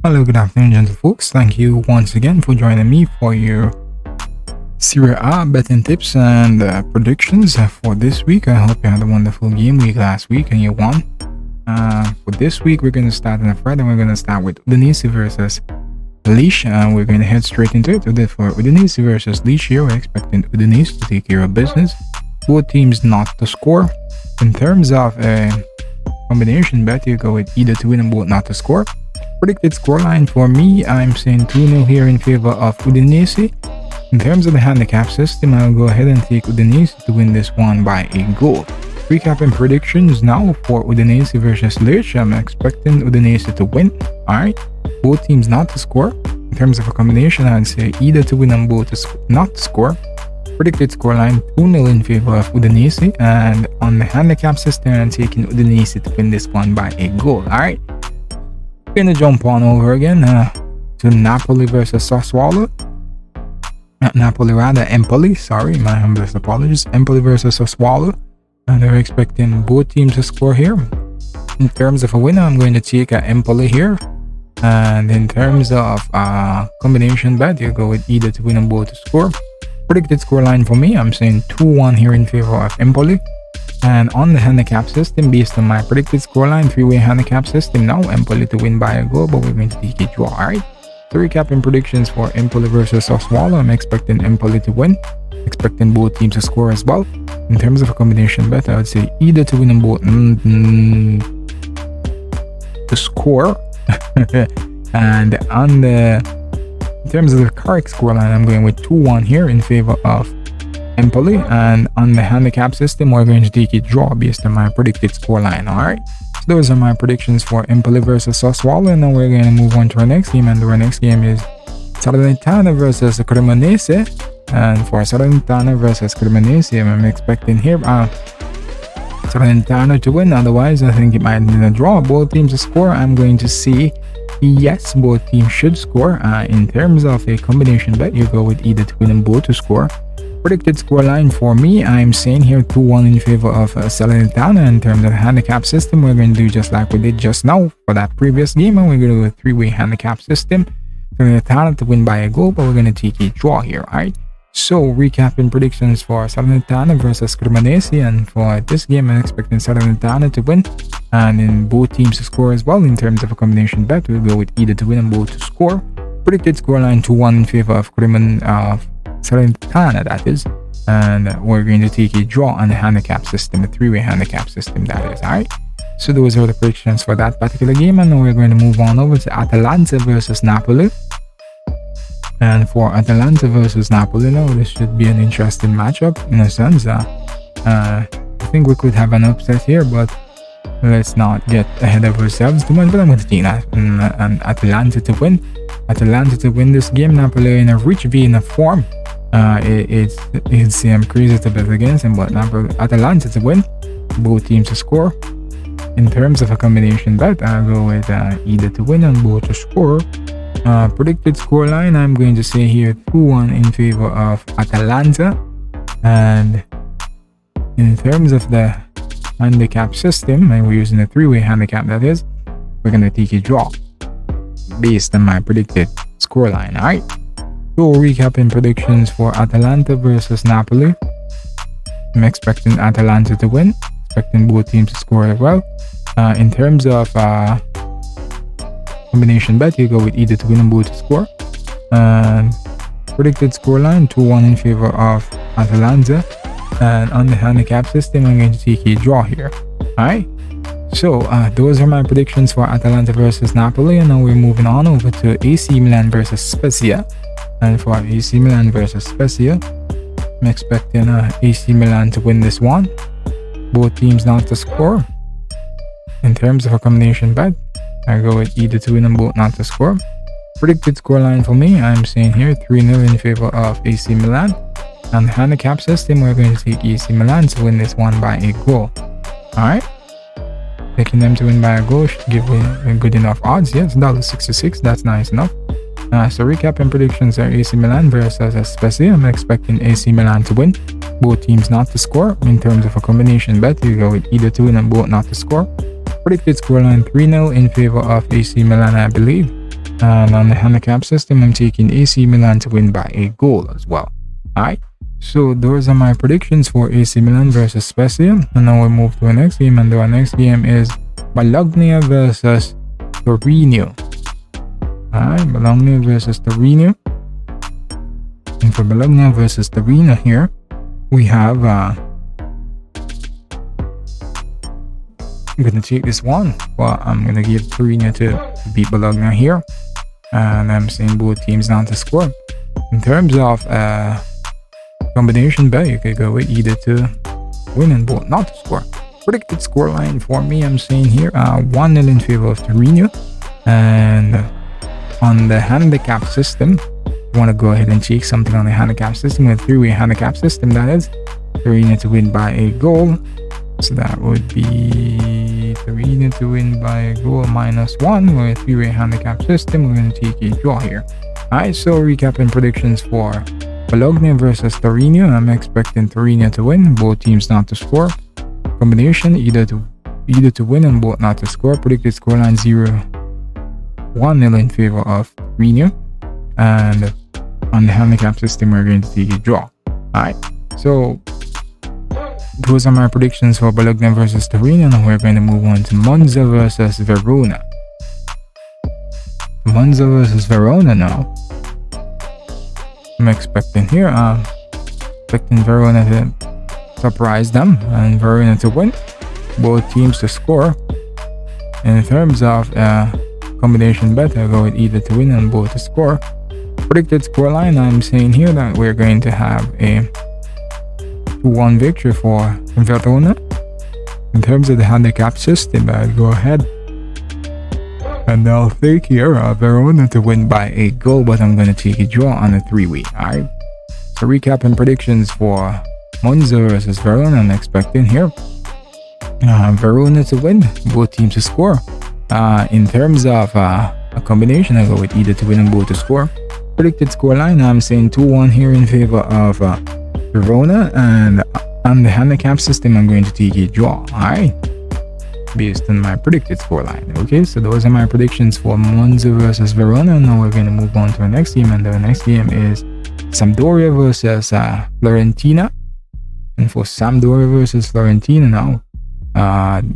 Hello, good afternoon, gentle folks. Thank you once again for joining me for your Serie A betting tips and predictions for this week. I hope you had a wonderful game week last week and you won. For this week, we're going to start on a Friday. We're going to start with Udinese versus Lecce. We're going to head straight into it. For Udinese versus Lecce, we're expecting Udinese to take care of business. Both teams not to score. In terms of a combination bet, you go with either to win and both not to score. Predicted scoreline for me, I'm saying 2-0 here in favor of Udinese. In terms of the handicap system, I'll go ahead and take Udinese to win this one by a goal. Recapping predictions now for Udinese versus Lecce. I'm expecting Udinese to win. Alright, both teams not to score. In terms of a combination, I'd say either to win and both not to score. Predicted scoreline 2-0 in favor of Udinese. And on the handicap system, I'm taking Udinese to win this one by a goal. Alright, we're gonna jump on over again to Napoli versus Sassuolo. Empoli, sorry, my humblest apologies. Empoli versus Sassuolo. And they're expecting both teams to score here. In terms of a winner, I'm going to take Empoli here. And in terms of combination bet, you go with either to win and both to score. Predicted scoreline for me, I'm saying 2-1 here in favor of Empoli. And on the handicap system, based on my predicted scoreline, three-way handicap system, now Empoli to win by a goal, but we're going to take a draw. Alright, so recapping predictions for Empoli versus Sassuolo, I'm expecting Empoli to win, expecting both teams to score as well. In terms of a combination bet, I would say either to win and both to score. And on the in terms of the correct scoreline, I'm going with 2-1 here in favor of Empoli, and on the handicap system, we're going to take a draw based on my predicted scoreline. Alright, so those are my predictions for Empoli versus Sassuolo, and now we're going to move on to our next game, and our next game is Salernitana versus Cremonese. And for Salernitana versus Cremonese, I'm expecting here Salernitana to win. Otherwise, I think it might be a draw. Both teams to score. I'm going to say yes, both teams should score. In terms of a combination bet, you go with either to win and both to score. Predicted scoreline for me, I'm saying here 2-1 in favor of Salernitana. In terms of the handicap system, we're going to do just like we did just now for that previous game, and we're going to do a three-way handicap system. Salernitana to win by a goal, but we're going to take a draw here. Alright, so recapping predictions for Salernitana versus Cremonese, and for this game, I'm expecting Salernitana to win, and in both teams to score as well. In terms of a combination bet, we'll go with either to win and both to score. Predicted scoreline 2-1 in favor of Salernitana, that is, and we're going to take a draw on the handicap system, a three-way handicap system, that is. Alright, so those are the predictions for that particular game, and now we're going to move on over to Atalanta versus Napoli. And for Atalanta versus Napoli, now this should be an interesting matchup in a sense. I think we could have an upset here, but let's not get ahead of ourselves too much. But I'm going to take Atalanta to win. Atalanta to win this game. Napoli in a rich vein of form. It's crazy to bet against him, but Atalanta to win. Both teams to score. In terms of a combination bet, I'll go with either to win and both to score. Predicted scoreline, I'm going to say here 2-1 in favor of Atalanta. And in terms of the handicap system, and we're using a three-way handicap, that is, we're going to take a draw based on my predicted scoreline. Alright, so recapping predictions for Atalanta versus Napoli, I'm expecting Atalanta to win, expecting both teams to score as well. In terms of combination bet, you go with either to win and both to score. And predicted scoreline 2-1 in favor of Atalanta. And on the handicap system, I'm going to take a draw here. Alright, so those are my predictions for Atalanta versus Napoli, and now we're moving on over to AC Milan versus Spezia. And for AC Milan versus Spezia, I'm expecting AC Milan to win this one, both teams not to score. In terms of a combination bet, I go with either to win and both not to score. Predicted scoreline for me, I'm saying here 3-0 in favor of AC Milan. On the handicap system, we're going to take AC Milan to win this one by a goal. Alright, taking them to win by a goal should give a good enough odds. Yes, $1.66, that's nice enough. So recapping predictions are AC Milan versus Spezia. I'm expecting AC Milan to win, both teams not to score. In terms of a combination bet, you go with either to win and both not to score. Predicted scoreline 3-0 in favor of AC Milan, I believe. And on the handicap system, I'm taking AC Milan to win by a goal as well. Alright, so those are my predictions for AC Milan versus Spezia. And now we move to our next game, and our next game is Bologna versus Torino. Alright, Bologna versus Torino. And for Bologna versus Torino here, we have I'm gonna take this one, but I'm gonna give Torino to beat Bologna here, and I'm saying both teams not to score. In terms of combination bet, you could go with either to win and both not to score. Predicted scoreline for me, I'm saying here 1-0 in favor of Torino. And on the handicap system, you want to go ahead and check something on the handicap system, a three-way handicap system, that is Torino to win by a goal. So that would be Torino to win by a goal -1. We're a three-way handicap system. We're going to take a draw here. Alright, so recapping predictions for Bologna versus Torino. I'm expecting Torino to win, both teams not to score. Combination either to win and both not to score. Predicted scoreline 1-0 in favor of Torino. And on the handicap system, we're going to take a draw. Alright, so those are my predictions for Bologna versus Torino. Now we're going to move on to Monza versus Verona. Monza versus Verona now. I'm expecting here, expecting Verona to surprise them and Verona to win. Both teams to score. In terms of combination bet, I'll go with either to win and both to score. Predicted scoreline, I'm saying here that we're going to have a 2-1 victory for Verona. In terms of the handicap system, I'll go ahead and I'll take here Verona to win by a goal, but I'm going to take a draw on a 3-way. Alright, so recapping predictions for Monza versus Verona, I'm expecting here Verona to win, both teams to score. In terms of a combination, I go with either to win and both to score. Predicted scoreline, I'm saying 2-1 here in favor of Verona, and on the handicap system, I'm going to take a draw. Alright, based on my predicted scoreline. Okay, so those are my predictions for Monza versus Verona. Now we're going to move on to our next game, and the next game is Sampdoria versus Fiorentina. And for Sampdoria versus Fiorentina now,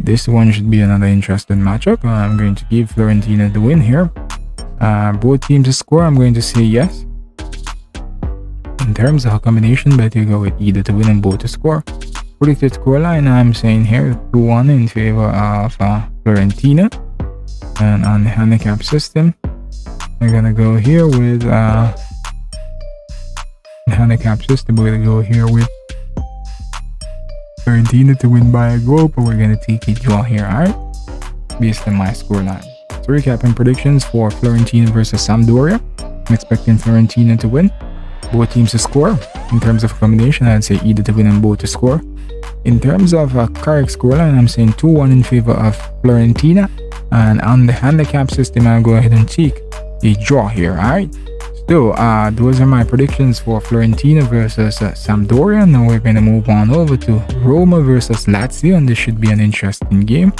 this one should be another interesting matchup. I'm going to give Fiorentina the win here. Both teams to score, I'm going to say yes. In terms of a combination bet, you go with either to win and both to score. Predicted scoreline, I'm saying here 2-1 in favor of Fiorentina. And on the handicap system, I'm gonna go here with the handicap system. We're gonna go here with Fiorentina to win by a goal, but we're gonna take a draw here. Alright, based on my scoreline. So recapping predictions for Fiorentina versus Sampdoria. I'm expecting Fiorentina to win, both teams to score. In terms of combination, I'd say either to win and both to score. In terms of a correct scoreline, I'm saying 2-1 in favor of Fiorentina. And on the handicap system, I'll go ahead and take a draw here. Alright, so those are my predictions for Fiorentina versus Sampdoria. Now we're going to move on over to Roma versus Lazio, and this should be an interesting game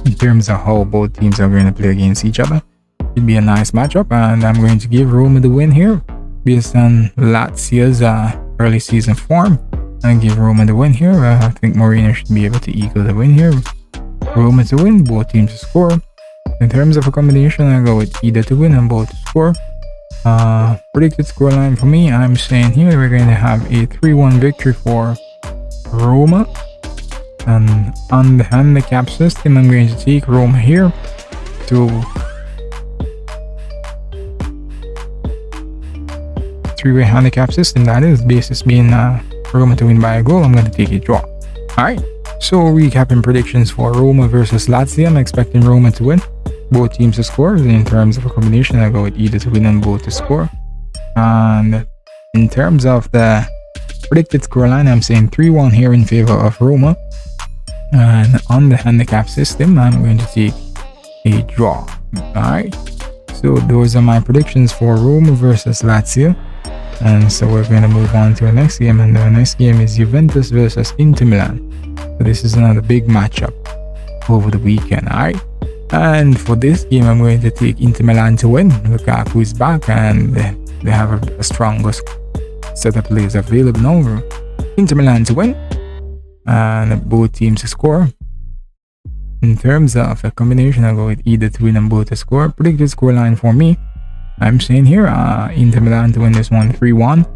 in terms of how both teams are going to play against each other. It'll be a nice matchup, and I'm going to give Roma the win here based on Lazio's early season form. And give Roma the win here. I think Mourinho should be able to equal the win here. Roma to win, both teams to score. In terms of a combination, I go with either to win and both to score. Predicted scoreline for me, I'm saying here we're going to have a 3-1 victory for Roma. And on the handicap system, I'm going to take Roma here to 3-way handicap system, that is, basis being Roma to win by a goal. I'm going to take a draw. Alright, so recapping predictions for Roma versus Lazio. I'm expecting Roma to win, both teams to score. In terms of a combination, I go with either to win and both to score. And in terms of the predicted scoreline, I'm saying 3-1 here in favor of Roma. And on the handicap system, I'm going to take a draw. Alright, so those are my predictions for Roma versus Lazio. And so we're going to move on to our next game, and the next game is Juventus versus Inter Milan. So this is another big matchup over the weekend. Alright, And for this game, I'm going to take Inter Milan to win. Lukaku is back and they have a strongest set of players available now. Inter Milan to win and both teams to score. In terms of a combination, I'll go with either to win and both to score. Predicted scoreline for me, I'm saying here Inter Milan to win this one 3-1.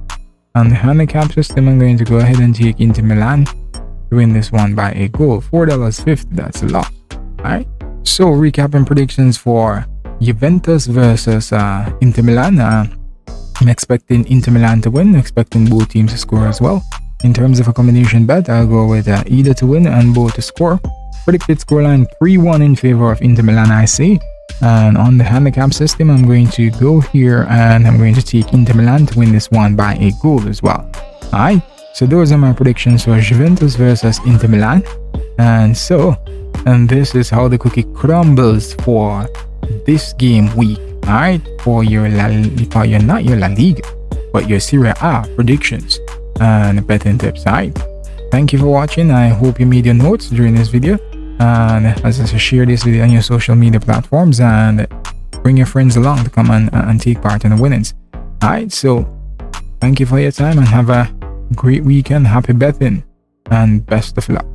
On the handicap system, I'm going to go ahead and take Inter Milan to win this one by a goal. $4.50, that's a lot. Alright, so recapping predictions for Juventus versus Inter Milan. I'm expecting Inter Milan to win, expecting both teams to score as well. In terms of a combination bet, I'll go with either to win and both to score. Predicted scoreline 3-1 in favor of Inter Milan, I say. And on the handicap system, I'm going to go here and I'm going to take Inter Milan to win this one by a goal as well. Alright, so those are my predictions for Juventus versus Inter Milan. And this is how the cookie crumbles for this game week. Alright, for your not your La Liga, but your Serie A predictions and betting tips. Alright, thank you for watching. I hope you made your notes during this video. And as I share this video on your social media platforms and bring your friends along to come and take part in the winnings. Alright, so thank you for your time and have a great weekend. Happy betting and best of luck.